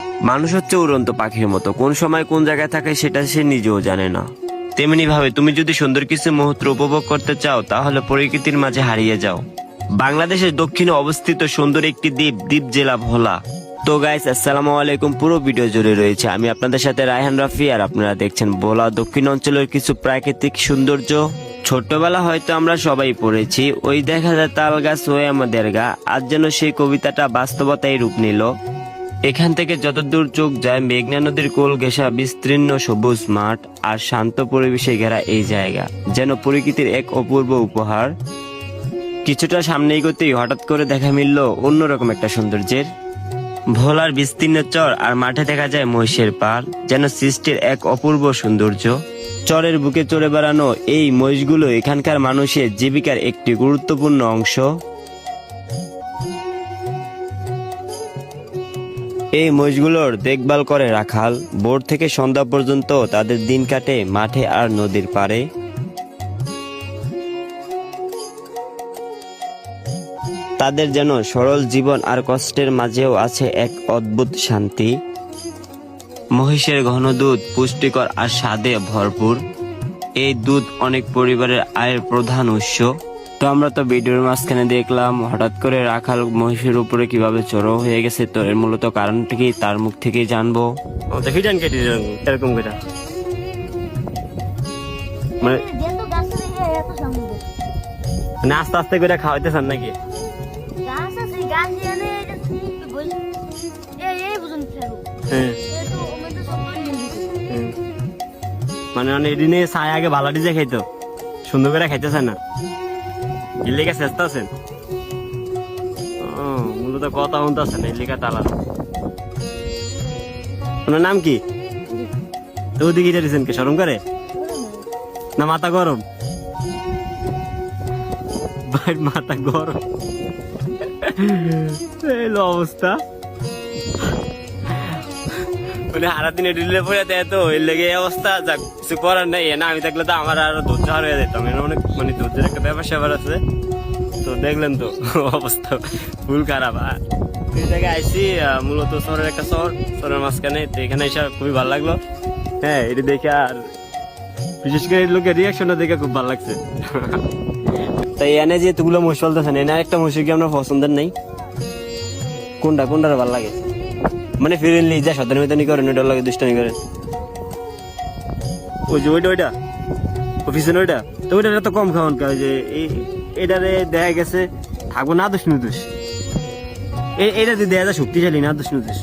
মানুষ হচ্ছে উড়ন্ত পাখির মতো, কোন সময় কোন জায়গায় থাকে সেটা সে নিজেও জানে না। তেমনি ভাবে তুমি যদি সুন্দর কিছু মুহূর্ত উপভোগ করতে চাও তাহলে প্রকৃতির মাঝে হারিয়ে যাও। বাংলাদেশের দক্ষিণে অবস্থিত সুন্দর একটি দ্বীপ, দ্বীপ জেলা ভোলা। তো গাইস, আসসালামু আলাইকুম। পুরো ভিডিও জুড়ে রয়েছে আমি আপনাদের সাথে রায়হান রাফি, আর আপনারা দেখছেন ভোলা দক্ষিণ অঞ্চলের কিছু প্রাকৃতিক সৌন্দর্য। ছোটবেলা হয়তো আমরা সবাই পড়েছি, ওই দেখা যায় তাল গাছ ওই আমাদের গা। আজ যেন সেই কবিতাটা বাস্তবতায় রূপ নিল। এখান থেকে যতদূর চোখ যায় মেঘনা নদীর কোল ঘেঁষা বিস্তীর্ণ সবুজ মাঠ আর শান্ত পরিবেশে ঘেরা এই জায়গা যেন প্রকৃতির এক অপূর্ব উপহার। কিছুটা সামনে এগোতেই হঠাৎ করে দেখা মিলল অন্যরকম একটা সৌন্দর্যের। ভোলার বিস্তীর্ণ চর আর মাঠে দেখা যায় মহিষের পাল, যেন সৃষ্টির এক অপূর্ব সৌন্দর্য। চরের বুকে চড়ে বেড়ানো এই মহিষগুলো এখানকার মানুষের জীবিকার একটি গুরুত্বপূর্ণ অংশ। এই মহিষগুলোর দেখভাল করে রাখাল। ভোর থেকে সন্ধ্যা পর্যন্ত তাদের দিন কাটে মাঠে আর নদীর পাড়ে। তাদের যেন সরল জীবন আর কষ্টের মাঝেও আছে এক অদ্ভুত শান্তি। মহিষের ঘন দুধ পুষ্টিকর আর স্বাদে ভরপুর। এই দুধ অনেক পরিবারের আয়ের প্রধান উৎস। তো আমরা তো ভিডিওর মাঝখানে দেখলাম হঠাৎ করে রাখাল মহিষের উপরে কিভাবে চড়াও হয়ে গেছে। তো এর মূলত কারণটা কি তার মুখ থেকেই জানবো। এরকম করে মানে আস্তে আস্তে করে খাওয়াইতেছেন নাকি? মানে এদিনে ছায় আগে ভালো ডিজে খাইতো, সুন্দর করে খাইতেছে না, এর লেগে চেষ্টা আছেন। মূলত কথা শুনতেছেন এর লেগে তালা। আপনার নাম কি? তো ওদিকে দিয়েছেন কি শরম করে না মাথা গরম? ভাই মাথা গরম এলো অবস্থা। মানে সারাদিনে ডিলে পড়ে দেয় তো এর লেগে এই অবস্থা। যাক, কিছু করার নেই। না আমি থাকলে তো আমার আরো ধৈর্য হারিয়ে যেতাম। অনেক মানে ধৈর্যের একটা ব্যাপার স্যাপার আছে। তো দেখলেন তো অবস্থা ফুল খারাপ। আর এই জায়গায় আইসি মূলত শহরের একটা শহরের মাঝখানে। তো এখানে এসে খুবই ভালো লাগলো। হ্যাঁ, এটা দেখে আর বিশেষ করে লোকের রিয়াকশনটা দেখে খুব ভালো লাগছে। তাই এনে যে এতগুলো মহিষ চলতেছেন, এনে একটা মহিষ কি আপনার পছন্দের নেই? কোনটা ভালো লাগে? মানে ফিরেনলি যা সাধারণ মেতানি করেন ওইটা লাগে, দুষ্টানি করেন। ওই যে ওইটা পিছনে ওইটা, তো ওইটা তো কম খাওয়ান খাওয়া। যে এটারে দেখা গেছে থাকবো না দুষ নুদুষ, এটা দিয়ে দেয়া যায় শক্তিশালী না দুষ নুদুষ।